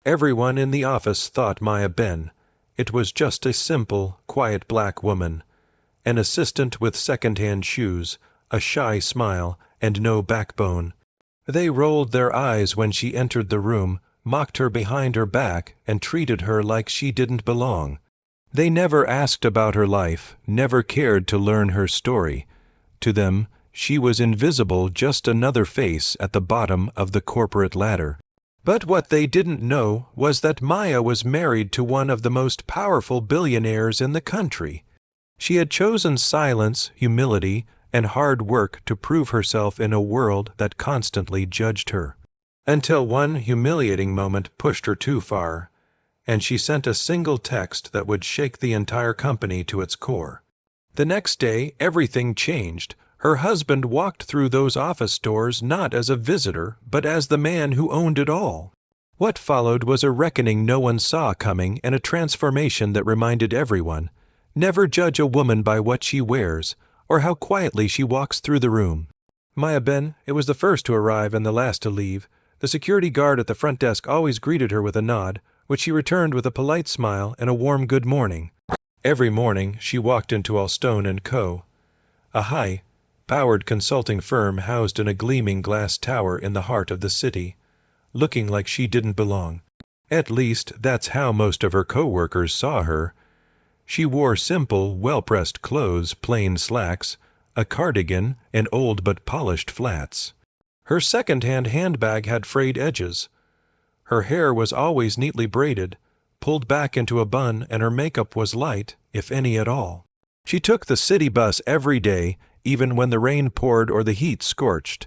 Everyone in the office thought Maya Ben. It was just a simple, quiet black woman, an assistant with second-hand shoes, a shy smile, and no backbone. They rolled their eyes when she entered the room, mocked her behind her back, and treated her like she didn't belong. They never asked about her life, never cared to learn her story. To them, she was invisible, just another face at the bottom of the corporate ladder. But what they didn't know was that Maya was married to one of the most powerful billionaires in the country. She had chosen silence, humility, and hard work to prove herself in a world that constantly judged her. Until one humiliating moment pushed her too far, and she sent a single text that would shake the entire company to its core. The next day, everything changed. Her husband walked through those office doors not as a visitor, but as the man who owned it all. What followed was a reckoning no one saw coming and a transformation that reminded everyone, never judge a woman by what she wears or how quietly she walks through the room. Maya Ben, it was the first to arrive and the last to leave. The security guard at the front desk always greeted her with a nod, which she returned with a polite smile and a warm good morning. Every morning she walked into Alstone & Co., a high-powered consulting firm housed in a gleaming glass tower in the heart of the city, looking like she didn't belong. At least, that's how most of her co-workers saw her. She wore simple, well-pressed clothes, plain slacks, a cardigan, and old but polished flats. Her second-hand handbag had frayed edges. Her hair was always neatly braided, pulled back into a bun, and her makeup was light, if any at all. She took the city bus every day, even when the rain poured or the heat scorched.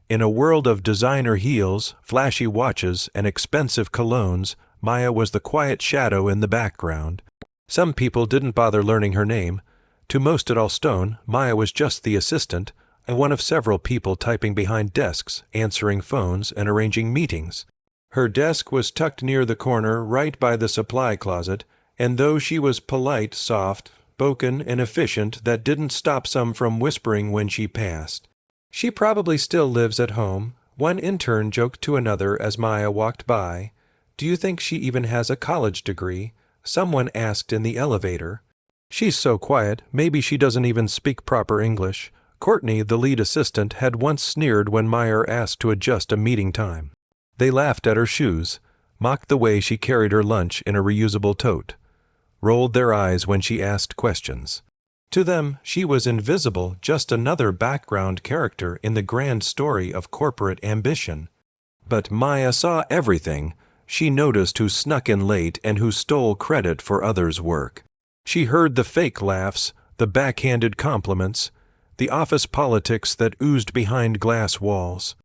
In a world of designer heels, flashy watches, and expensive colognes, Maya was the quiet shadow in the background. Some people didn't bother learning her name. To most at Alstone, Maya was just the assistant, and one of several people typing behind desks, answering phones, and arranging meetings. Her desk was tucked near the corner, right by the supply closet, and though she was polite, soft-spoken, and efficient, that didn't stop some from whispering when she passed. She probably still lives at home. One intern joked to another as Maya walked by. "Do you think she even has a college degree?" Someone asked in the elevator. "She's so quiet, maybe she doesn't even speak proper English." Courtney, the lead assistant, had once sneered when Maya asked to adjust a meeting time. They laughed at her shoes, mocked the way she carried her lunch in a reusable tote, rolled their eyes when she asked questions. To them, she was invisible, just another background character in the grand story of corporate ambition. But Maya saw everything. She noticed who snuck in late and who stole credit for others' work. She heard the fake laughs, the backhanded compliments, the office politics that oozed behind glass walls.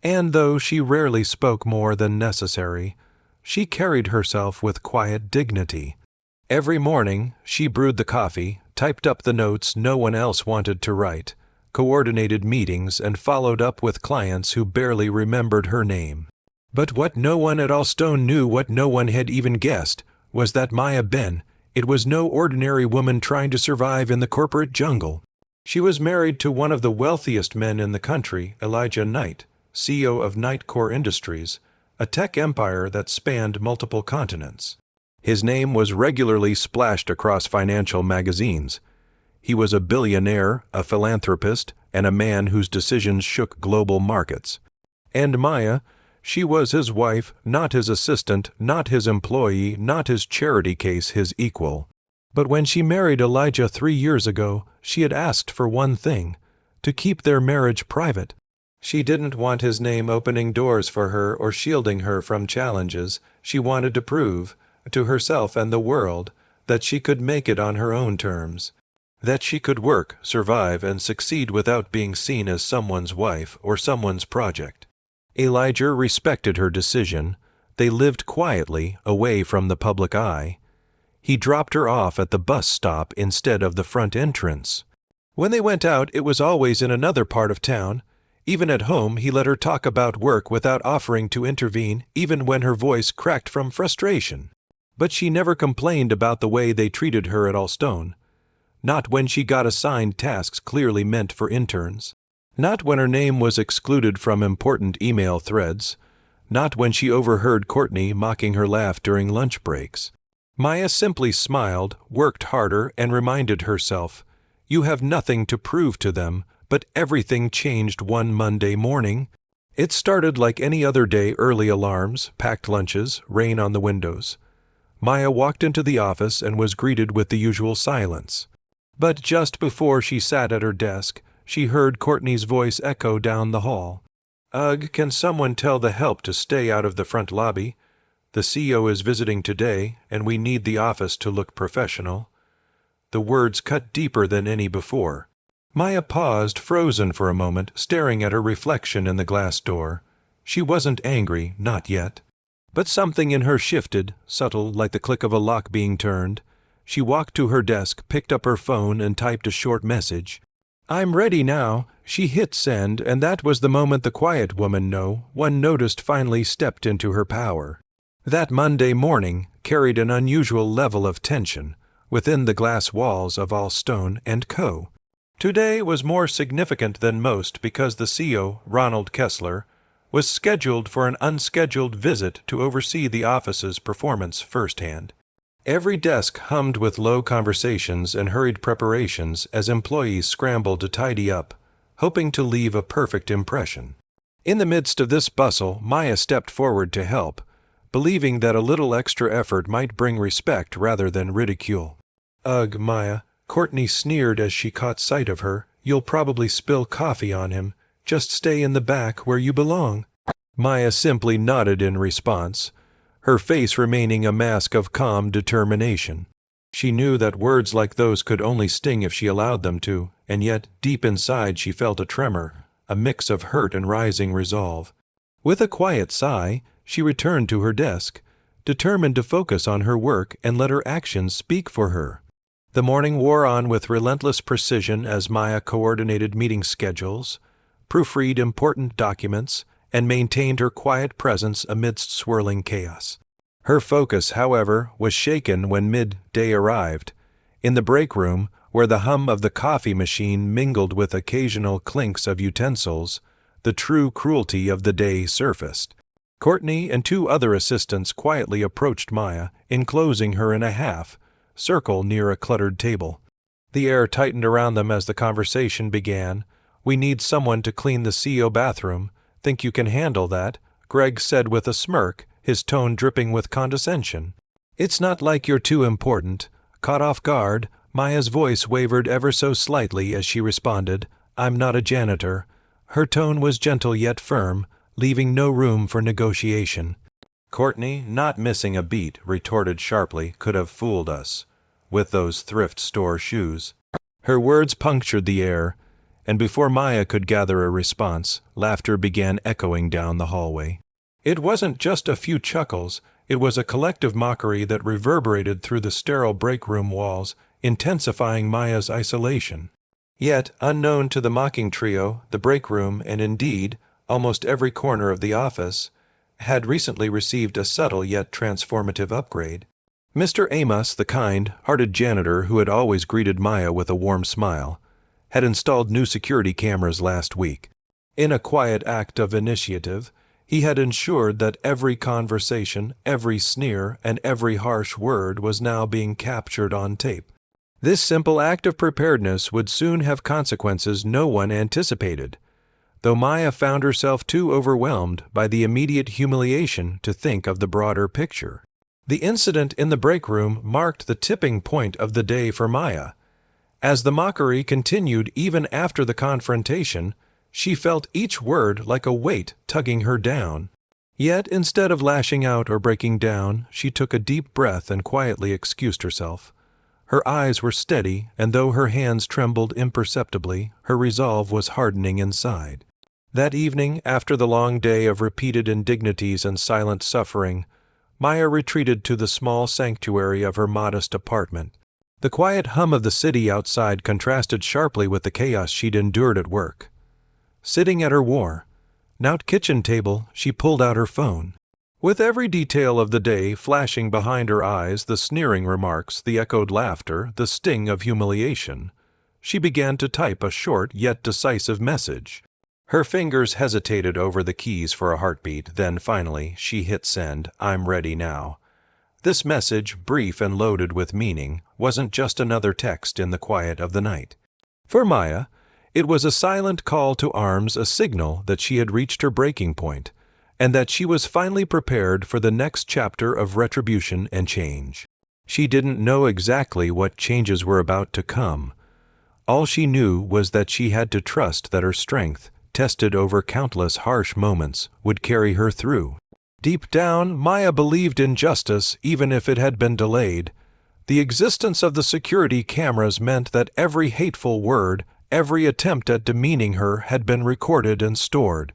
And though she rarely spoke more than necessary, she carried herself with quiet dignity. Every morning, she brewed the coffee, typed up the notes no one else wanted to write, coordinated meetings, and followed up with clients who barely remembered her name. But what no one at Alstone knew, what no one had even guessed, was that Maya Ben, it was no ordinary woman trying to survive in the corporate jungle. She was married to one of the wealthiest men in the country, Elijah Knight, CEO of Knightcore Industries, a tech empire that spanned multiple continents. His name was regularly splashed across financial magazines. He was a billionaire, a philanthropist, and a man whose decisions shook global markets. And Maya, she was his wife, not his assistant, not his employee, not his charity case, his equal. But when she married Elijah 3 years ago, she had asked for one thing: to keep their marriage private. She didn't want his name opening doors for her or shielding her from challenges. She wanted to prove, to herself and the world, that she could make it on her own terms, that she could work, survive, and succeed without being seen as someone's wife or someone's project. Elijah respected her decision. They lived quietly, away from the public eye. He dropped her off at the bus stop instead of the front entrance. When they went out, it was always in another part of town. Even at home, he let her talk about work without offering to intervene, even when her voice cracked from frustration. But she never complained about the way they treated her at Alstone. Not when she got assigned tasks clearly meant for interns. Not when her name was excluded from important email threads. not when she overheard Courtney mocking her laugh during lunch breaks. Maya simply smiled, worked harder, and reminded herself, "You have nothing to prove to them," but everything changed one Monday morning. It started like any other day: early alarms, packed lunches, rain on the windows. Maya walked into the office and was greeted with the usual silence. But just before she sat at her desk, she heard Courtney's voice echo down the hall. "Ugh, can someone tell the help to stay out of the front lobby? The CEO is visiting today, and we need the office to look professional." The words cut deeper than any before. Maya paused, frozen for a moment, staring at her reflection in the glass door. She wasn't angry, not yet. But something in her shifted, subtle, like the click of a lock being turned. She walked to her desk, picked up her phone, and typed a short message. "I'm ready now." She hit send, and that was the moment the quiet woman one noticed finally stepped into her power. That Monday morning carried an unusual level of tension within the glass walls of Allstone & Co. Today was more significant than most because the CEO, Ronald Kessler, was scheduled for an unscheduled visit to oversee the office's performance firsthand. Every desk hummed with low conversations and hurried preparations as employees scrambled to tidy up, hoping to leave a perfect impression. In the midst of this bustle, Maya stepped forward to help, believing that a little extra effort might bring respect rather than ridicule. "Ugh, Maya," Courtney sneered as she caught sight of her. "You'll probably spill coffee on him. Just stay in the back where you belong." Maya simply nodded in response, her face remaining a mask of calm determination. She knew that words like those could only sting if she allowed them to, and yet deep inside she felt a tremor, a mix of hurt and rising resolve. With a quiet sigh, she returned to her desk, determined to focus on her work and let her actions speak for her. The morning wore on with relentless precision as Maya coordinated meeting schedules, proofread important documents, and maintained her quiet presence amidst swirling chaos. Her focus, however, was shaken when midday arrived. In the break room, where the hum of the coffee machine mingled with occasional clinks of utensils, the true cruelty of the day surfaced. Courtney and two other assistants quietly approached Maya, enclosing her in a half circle near a cluttered table. The air tightened around them as the conversation began. "We need someone to clean the CEO bathroom. Think you can handle that?" Greg said with a smirk, his tone dripping with condescension. "It's not like you're too important." Caught off guard, Maya's voice wavered ever so slightly as she responded, "I'm not a janitor." Her tone was gentle yet firm, leaving no room for negotiation. Courtney, not missing a beat, retorted sharply, "Could have fooled us with those thrift store shoes." Her words punctured the air, and before Maya could gather a response, laughter began echoing down the hallway. It wasn't just a few chuckles, it was a collective mockery that reverberated through the sterile break room walls, intensifying Maya's isolation. Yet, unknown to the mocking trio, the break room, and indeed, almost every corner of the office, had recently received a subtle yet transformative upgrade. Mr. Amos, the kind-hearted janitor who had always greeted Maya with a warm smile, had installed new security cameras last week. In a quiet act of initiative, he had ensured that every conversation, every sneer, and every harsh word was now being captured on tape. This simple act of preparedness would soon have consequences no one anticipated, though Maya found herself too overwhelmed by the immediate humiliation to think of the broader picture. The incident in the break room marked the tipping point of the day for Maya. As the mockery continued even after the confrontation, she felt each word like a weight tugging her down. Yet, instead of lashing out or breaking down, she took a deep breath and quietly excused herself. Her eyes were steady, and though her hands trembled imperceptibly, her resolve was hardening inside. That evening, after the long day of repeated indignities and silent suffering, Maya retreated to the small sanctuary of her modest apartment. The quiet hum of the city outside contrasted sharply with the chaos she'd endured at work. Sitting at her worn-out kitchen table, she pulled out her phone. With every detail of the day flashing behind her eyes, the sneering remarks, the echoed laughter, the sting of humiliation, she began to type a short yet decisive message. Her fingers hesitated over the keys for a heartbeat, then finally she hit send. "I'm ready now." This message, brief and loaded with meaning, wasn't just another text in the quiet of the night. For Maya, it was a silent call to arms, a signal that she had reached her breaking point, and that she was finally prepared for the next chapter of retribution and change. She didn't know exactly what changes were about to come. All she knew was that she had to trust that her strength, tested over countless harsh moments, would carry her through. Deep down, Maya believed in justice, even if it had been delayed. The existence of the security cameras meant that every hateful word, every attempt at demeaning her had been recorded and stored.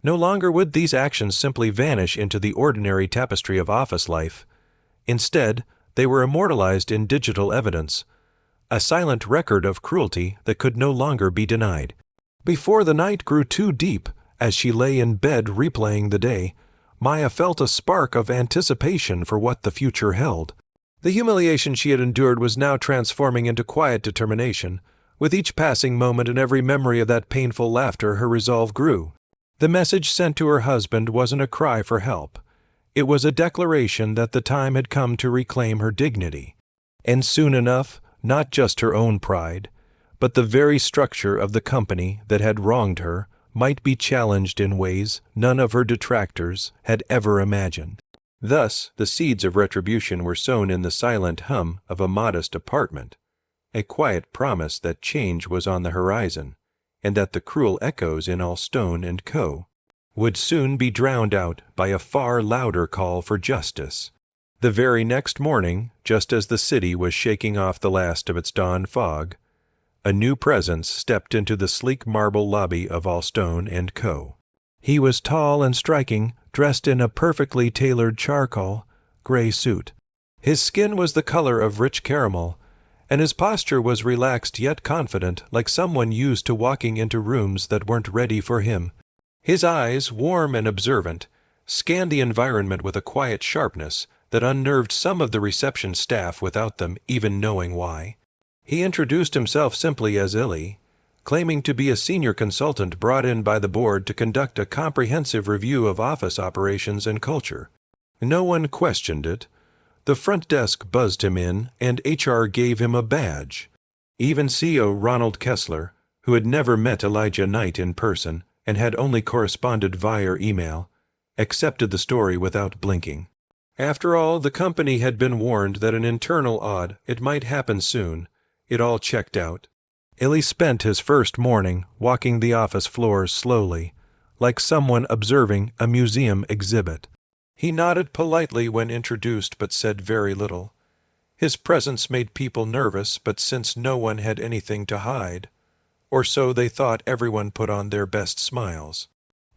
No longer would these actions simply vanish into the ordinary tapestry of office life. Instead, they were immortalized in digital evidence, a silent record of cruelty that could no longer be denied. Before the night grew too deep, as she lay in bed replaying the day, Maya felt a spark of anticipation for what the future held. The humiliation she had endured was now transforming into quiet determination. With each passing moment and every memory of that painful laughter, her resolve grew. The message sent to her husband wasn't a cry for help. It was a declaration that the time had come to reclaim her dignity. And soon enough, not just her own pride, but the very structure of the company that had wronged her might be challenged in ways none of her detractors had ever imagined. Thus, the seeds of retribution were sown in the silent hum of a modest apartment, a quiet promise that change was on the horizon, and that the cruel echoes in Allstone and Co. would soon be drowned out by a far louder call for justice. The very next morning, just as the city was shaking off the last of its dawn fog, a new presence stepped into the sleek marble lobby of Allstone and Co. He was tall and striking, dressed in a perfectly tailored charcoal gray suit. His skin was the color of rich caramel, and his posture was relaxed yet confident, like someone used to walking into rooms that weren't ready for him. His eyes, warm and observant, scanned the environment with a quiet sharpness that unnerved some of the reception staff without them even knowing why. He introduced himself simply as Illy, claiming to be a senior consultant brought in by the board to conduct a comprehensive review of office operations and culture. No one questioned it. The front desk buzzed him in, and HR gave him a badge. Even CEO Ronald Kessler, who had never met Elijah Knight in person and had only corresponded via email, accepted the story without blinking. After all, the company had been warned that an internal audit, it might happen soon. It all checked out. Illy spent his first morning walking the office floors slowly, like someone observing a museum exhibit. He nodded politely when introduced but said very little. His presence made people nervous, but since no one had anything to hide, or so they thought, everyone put on their best smiles.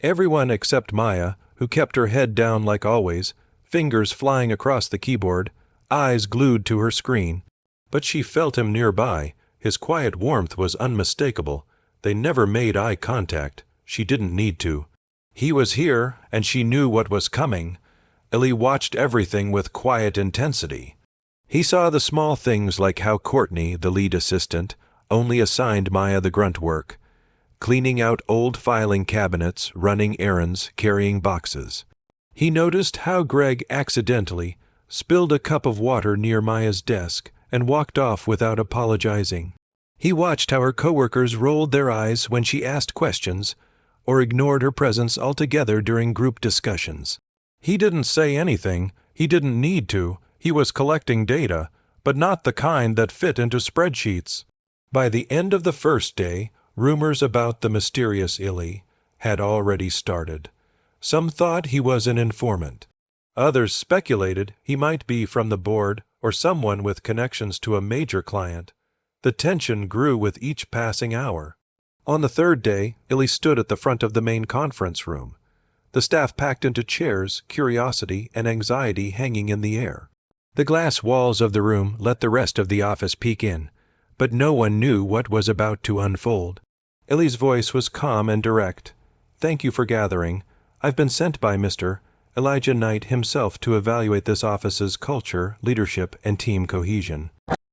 Everyone except Maya, who kept her head down like always, fingers flying across the keyboard, eyes glued to her screen. But she felt him nearby. His quiet warmth was unmistakable. They never made eye contact. She didn't need to. He was here, and she knew what was coming. Illy watched everything with quiet intensity. He saw the small things, like how Courtney, the lead assistant, only assigned Maya the grunt work, cleaning out old filing cabinets, running errands, carrying boxes. He noticed how Greg accidentally spilled a cup of water near Maya's desk and walked off without apologizing. He watched how her coworkers rolled their eyes when she asked questions or ignored her presence altogether during group discussions. He didn't say anything. He didn't need to. He was collecting data, but not the kind that fit into spreadsheets. By the end of the first day, rumors about the mysterious Illy had already started. Some thought he was an informant. Others speculated he might be from the board or someone with connections to a major client. The tension grew with each passing hour. On the third day, Illy stood at the front of the main conference room. The staff packed into chairs, curiosity and anxiety hanging in the air. The glass walls of the room let the rest of the office peek in, but no one knew what was about to unfold. Illy's voice was calm and direct. "Thank you for gathering. I've been sent by Mr. Elijah Knight himself to evaluate this office's culture, leadership, and team cohesion."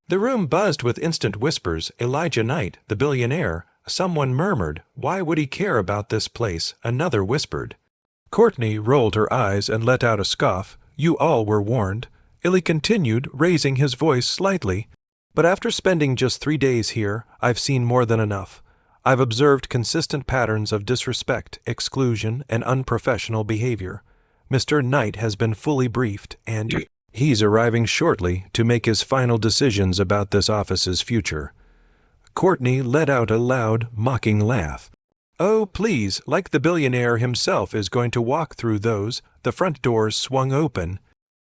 The room buzzed with instant whispers. Elijah Knight, the billionaire, Someone murmured, "Why would he care about this place?" Another whispered. Courtney rolled her eyes and let out a scoff. "You all were warned." Illy continued, raising his voice slightly. "But after spending just 3 days here, I've seen more than enough. I've observed consistent patterns of disrespect, exclusion, and unprofessional behavior. Mr. Knight has been fully briefed, and he's arriving shortly to make his final decisions about this office's future." Courtney let out a loud, mocking laugh. "Oh, please, like the billionaire himself is going to walk through those." The front doors swung open.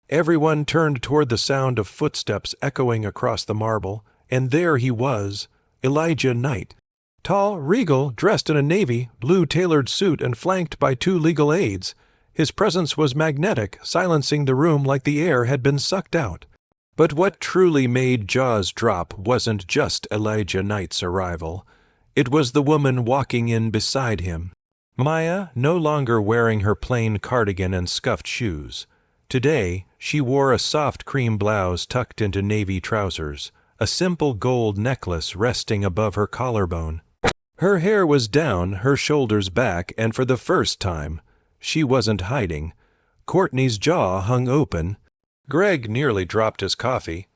Everyone turned toward the sound of footsteps echoing across the marble, and there he was, Elijah Knight. Tall, regal, dressed in a navy blue tailored suit and flanked by 2 legal aides. His presence was magnetic, silencing the room like the air had been sucked out. But what truly made jaws drop wasn't just Elijah Knight's arrival. It was the woman walking in beside him. Maya, no longer wearing her plain cardigan and scuffed shoes. Today, she wore a soft cream blouse tucked into navy trousers, a simple gold necklace resting above her collarbone. Her hair was down, her shoulders back, and for the first time, she wasn't hiding. Courtney's jaw hung open. Greg nearly dropped his coffee.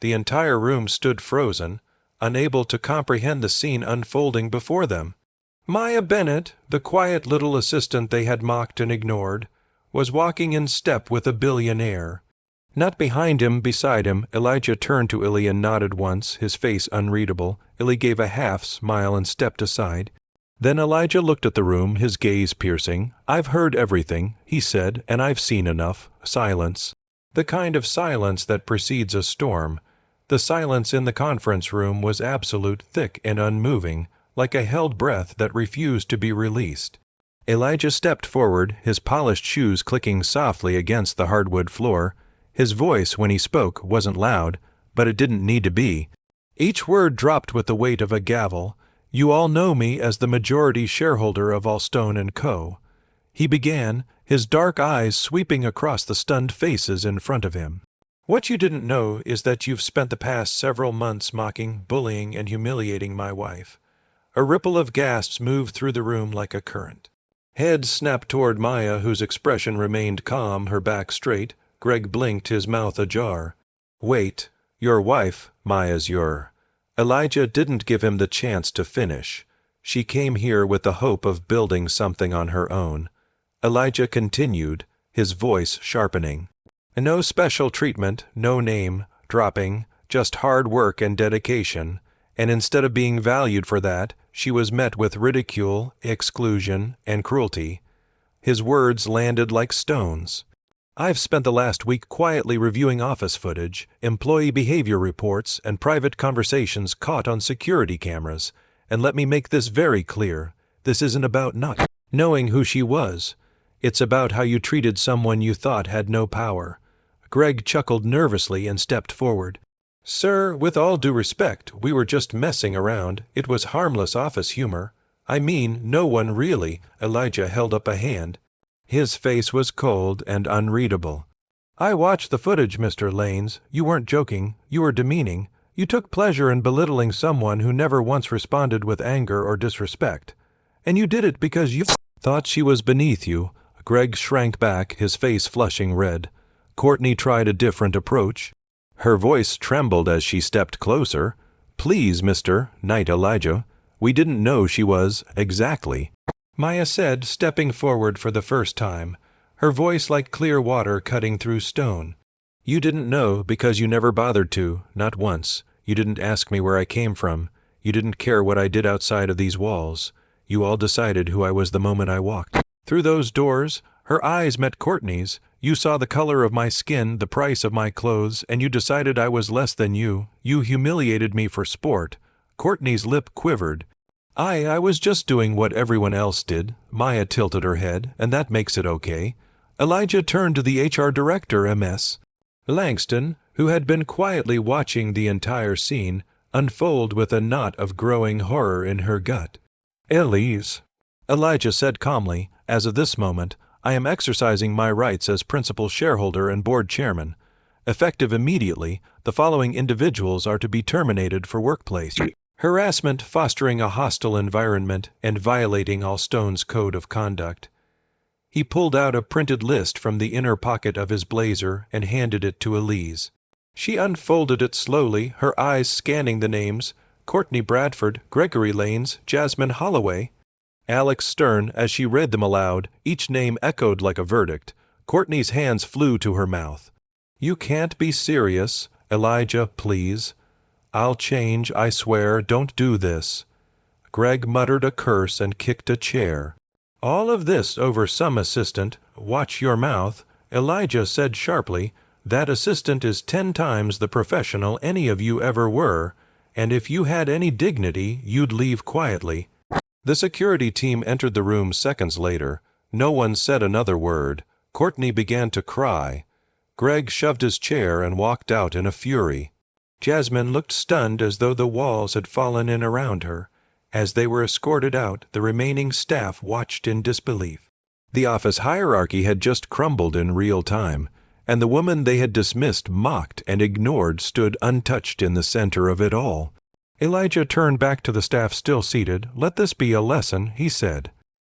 The entire room stood frozen, unable to comprehend the scene unfolding before them. Maya Bennett, the quiet little assistant they had mocked and ignored, was walking in step with a billionaire. Not behind him, beside him. Elijah turned to Illy and nodded once, his face unreadable. Illy gave a half smile and stepped aside. Then Elijah looked at the room, his gaze piercing. "I've heard everything," he said, "and I've seen enough." Silence. The kind of silence that precedes a storm. The silence in the conference room was absolute, thick and unmoving, like a held breath that refused to be released. Elijah stepped forward, his polished shoes clicking softly against the hardwood floor. His voice, when he spoke, wasn't loud, but it didn't need to be. Each word dropped with the weight of a gavel. "You all know me as the majority shareholder of Allstone & Co." He began, his dark eyes sweeping across the stunned faces in front of him. "What you didn't know is that you've spent the past several months mocking, bullying, and humiliating my wife." A ripple of gasps moved through the room like a current. Heads snapped toward Maya, whose expression remained calm, her back straight. Greg blinked, his mouth ajar. "Wait, your wife, Maya's your—" Elijah didn't give him the chance to finish. "She came here with the hope of building something on her own." Elijah continued, his voice sharpening. "No special treatment, no name dropping, just hard work and dedication. And instead of being valued for that, she was met with ridicule, exclusion, and cruelty." His words landed like stones. "I've spent the last week quietly reviewing office footage, employee behavior reports, and private conversations caught on security cameras. And let me make this very clear. This isn't about not knowing who she was. It's about how you treated someone you thought had no power." Greg chuckled nervously and stepped forward. "Sir, with all due respect, we were just messing around. It was harmless office humor. I mean, no one really." Elijah held up a hand. His face was cold and unreadable. "I watched the footage, Mr. Lanes. You weren't joking. You were demeaning. You took pleasure in belittling someone who never once responded with anger or disrespect. And you did it because you thought she was beneath you." Greg shrank back, his face flushing red. Courtney tried a different approach. Her voice trembled as she stepped closer. "Please, Mr. Knight Elijah, we didn't know she was exactly," Maya said, stepping forward for the first time, her voice like clear water cutting through stone. "You didn't know because you never bothered to, not once. You didn't ask me where I came from. You didn't care what I did outside of these walls. You all decided who I was the moment I walked through those doors." Her eyes met Courtney's. "You saw the color of my skin, the price of my clothes, and you decided I was less than you. You humiliated me for sport." Courtney's lip quivered. I was just doing what everyone else did." Maya tilted her head. "And that makes it okay." Elijah turned to the HR director, MS. Langston, who had been quietly watching the entire scene unfold with a knot of growing horror in her gut. "Elise," Elijah said calmly, "as of this moment, I am exercising my rights as principal shareholder and board chairman. Effective immediately, the following individuals are to be terminated for workplace." harassment fostering a hostile environment and violating all Stone's code of conduct. He pulled out a printed list from the inner pocket of his blazer and handed it to Elise. She unfolded it slowly, her eyes scanning the names: Courtney Bradford, Gregory Lanes, Jasmine Holloway. Alex Stern, as she read them aloud, each name echoed like a verdict. Courtney's hands flew to her mouth. "You can't be serious. Elijah, please." "I'll change, I swear, don't do this." Greg muttered a curse and kicked a chair. "All of this over some assistant. Watch your mouth." Elijah said sharply, "That assistant is 10 times the professional any of you ever were, and if you had any dignity, you'd leave quietly." The security team entered the room seconds later. No one said another word. Courtney began to cry. Greg shoved his chair and walked out in a fury. Jasmine looked stunned, as though the walls had fallen in around her. As they were escorted out, the remaining staff watched in disbelief. The office hierarchy had just crumbled in real time, and the woman they had dismissed, mocked, and ignored stood untouched in the center of it all. Elijah turned back to the staff still seated. "Let this be a lesson," he said.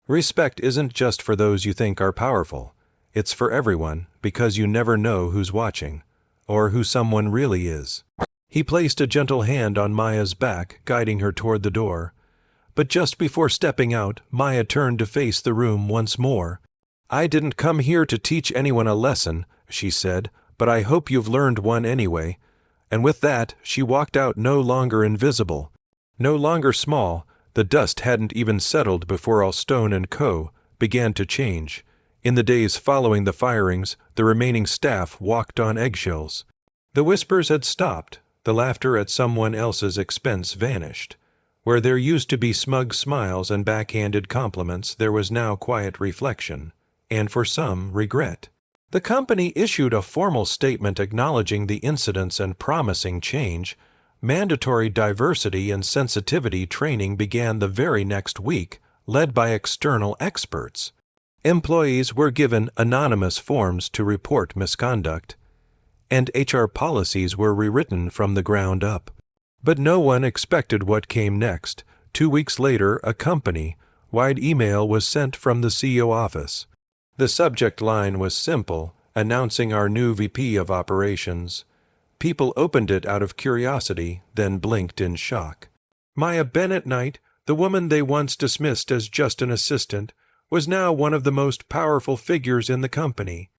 "Respect isn't just for those you think are powerful. It's for everyone, because you never know who's watching, or who someone really is." He placed a gentle hand on Maya's back, guiding her toward the door. But just before stepping out, Maya turned to face the room once more. "I didn't come here to teach anyone a lesson," she said, "but I hope you've learned one anyway." And with that, she walked out, no longer invisible, no longer small. The dust hadn't even settled before all Stone and Co. began to change. In the days following the firings, the remaining staff walked on eggshells. The whispers had stopped. The laughter at someone else's expense vanished. Where there used to be smug smiles and backhanded compliments, there was now quiet reflection, and for some, regret. The company issued a formal statement acknowledging the incidents and promising change. Mandatory diversity and sensitivity training began the very next week, led by external experts. Employees were given anonymous forms to report misconduct, and HR policies were rewritten from the ground up. But no one expected what came next. 2 weeks later, a company-wide email was sent from the CEO office. The subject line was simple, announcing our new VP of Operations. People opened it out of curiosity, then blinked in shock. Maya Bennett Knight, the woman they once dismissed as just an assistant, was now one of the most powerful figures in the company.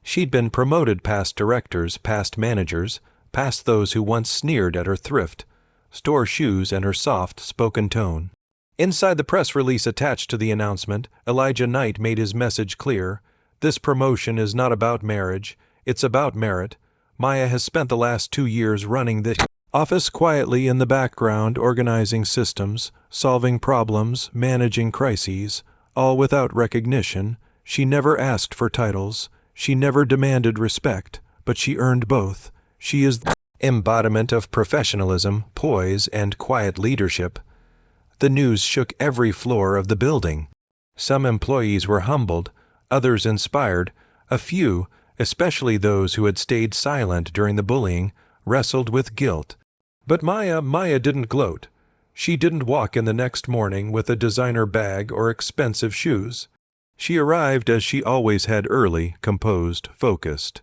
She'd been promoted past directors, past managers, past those who once sneered at her thrift, store shoes, and her soft-spoken tone. Inside the press release attached to the announcement, Elijah Knight made his message clear. "This promotion is not about marriage, it's about merit. Maya has spent the last 2 years running the office quietly in the background, organizing systems, solving problems, managing crises, all without recognition. She never asked for titles. She never demanded respect, but she earned both. She is the embodiment of professionalism, poise, and quiet leadership." The news shook every floor of the building. Some employees were humbled, others inspired. A few, especially those who had stayed silent during the bullying, wrestled with guilt. But Maya didn't gloat. She didn't walk in the next morning with a designer bag or expensive shoes. She arrived as she always had, early, composed, focused.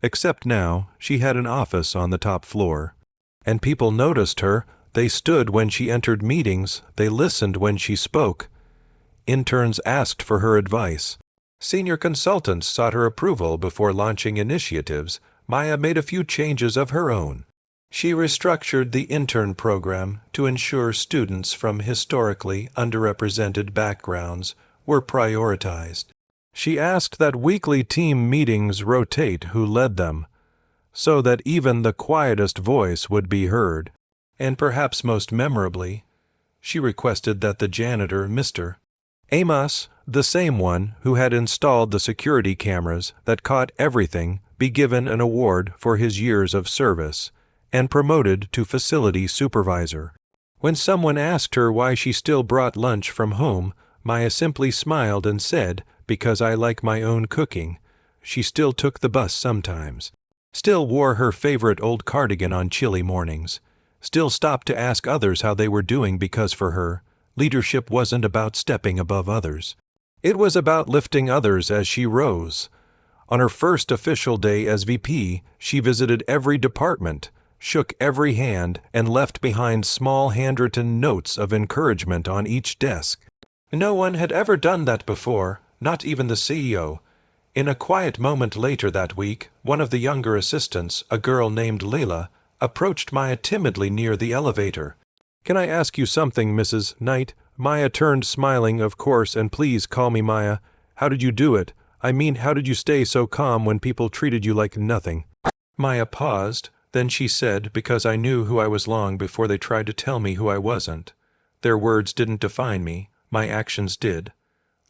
Except now, she had an office on the top floor. And people noticed her. They stood when she entered meetings. They listened when she spoke. Interns asked for her advice. Senior consultants sought her approval before launching initiatives. Maya made a few changes of her own. She restructured the intern program to ensure students from historically underrepresented backgrounds were prioritized. She asked that weekly team meetings rotate who led them, so that even the quietest voice would be heard. And perhaps most memorably, she requested that the janitor, Mr. Amos, the same one who had installed the security cameras that caught everything, be given an award for his years of service, and promoted to facility supervisor. When someone asked her why she still brought lunch from home, Maya simply smiled and said, "Because I like my own cooking." She still took the bus sometimes, still wore her favorite old cardigan on chilly mornings, still stopped to ask others how they were doing because for her, leadership wasn't about stepping above others. It was about lifting others as she rose. On her first official day as VP, she visited every department, shook every hand, and left behind small handwritten notes of encouragement on each desk. No one had ever done that before, not even the CEO. In a quiet moment later that week, one of the younger assistants, a girl named Layla, approached Maya timidly near the elevator. "Can I ask you something, Mrs. Knight?" Maya turned, smiling, "Of course, and please call me Maya. How did you do it? I mean, how did you stay so calm when people treated you like nothing?" Maya paused, then she said, "Because I knew who I was long before they tried to tell me who I wasn't. Their words didn't define me, my actions did."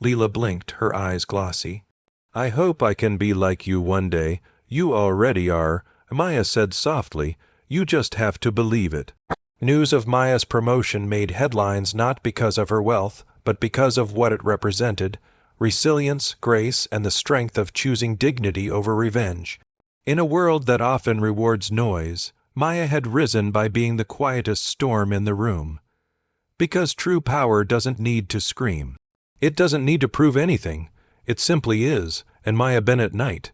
Leela blinked, her eyes glossy. "I hope I can be like you one day. You already are," Maya said softly. "You just have to believe it." News of Maya's promotion made headlines not because of her wealth, but because of what it represented: resilience, grace, and the strength of choosing dignity over revenge. In a world that often rewards noise, Maya had risen by being the quietest storm in the room. Because true power doesn't need to scream. It doesn't need to prove anything. It simply is, and Maya Bennett Knight.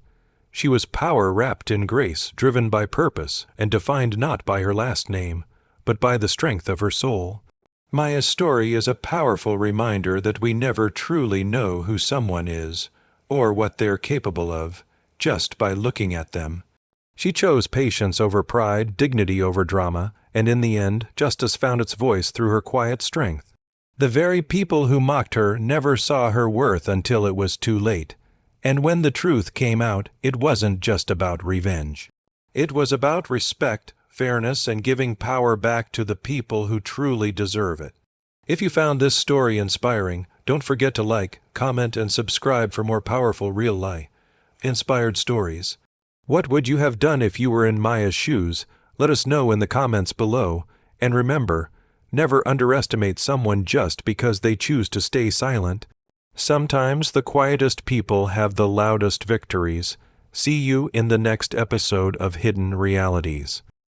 She was power wrapped in grace, driven by purpose, and defined not by her last name, but by the strength of her soul. Maya's story is a powerful reminder that we never truly know who someone is, or what they're capable of, just by looking at them. She chose patience over pride, dignity over drama, and in the end, justice found its voice through her quiet strength. The very people who mocked her never saw her worth until it was too late. And when the truth came out, it wasn't just about revenge. It was about respect, fairness, and giving power back to the people who truly deserve it. If you found this story inspiring, don't forget to like, comment, and subscribe for more powerful real-life inspired stories. What would you have done if you were in Maya's shoes? Let us know in the comments below. And remember, never underestimate someone just because they choose to stay silent. Sometimes the quietest people have the loudest victories. See you in the next episode of Hidden Realities.